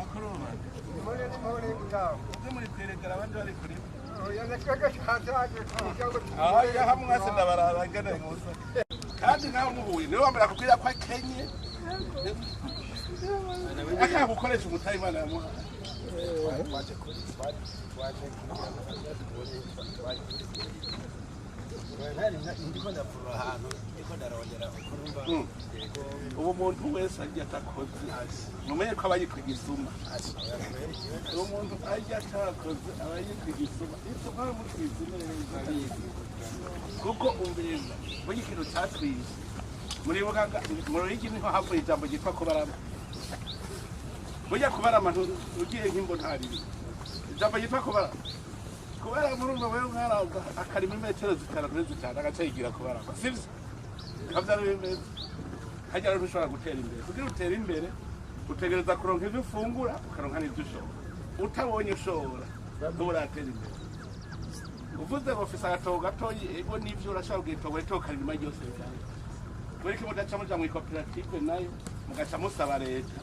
Umukuru muri kwerekera abandi bari kuri ya hamwe se ndabarabagana musa kandi nawe muhuye niwe wambara kubwira ko akenye aka gukoresha umutayi Imana yamuha ubu muntu wese ajya atakoze mumenye ko abayitwa igisuma uwo muntu ajya atakoze abayitwa igisuma ituka mutwize neza kuko umbereza muri ikintu cyatwize muri bugaga muri iki niho havuye ijambo gitwa kubarama burya kubarama ugiye nk'imbo ntariri ijambo gitwa kubarama kubera murumva wewe mwaraza akarima imetero zitararenze cyane agacayigira kubarama sivyo kavyara bimeze hajya rero ushobora gutera imbere kugira utera imbere utegereza kuronka ivyo ufungura ukaronka n'ivyo ushobora utabonye ushobora nturatera imbere uvuze ngo ufise agatogo gatoyi ego n'ivyo urashobora kugitoga itokarima ryose cyane muri kimwe mudaca muja mu koperative nayo mugaca musaba leta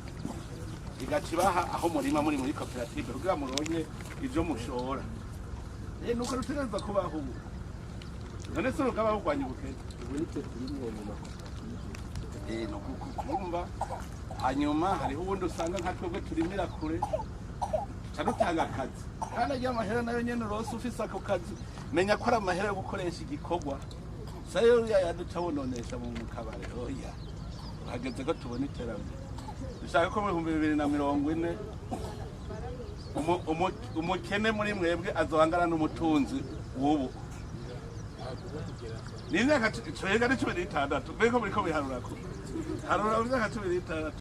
igacibaha aho murima muri koperative kugira muronke ivyo mushora nuko rutegereza kubaho ubu none se rukaba hugwanya ubukene ubu nitwe turimwe mu makoperative no kukumva hanyuma hariho ubundi usanga nka twebwe turimira kure cyarutanga akazi kandi ajya amahera nayo nyene rose ufise ako kazi menya ko ari amahera yo gukoresha igikorwa sayo yaduca bononesha mu kabare oya hageze ko tubona iterambere dushaka ko mu 2040 umukene muri mwebwe azohangana n'umutunzi wobo ni imyaka 16 mbega muri ko biharura ko harura imyaka 16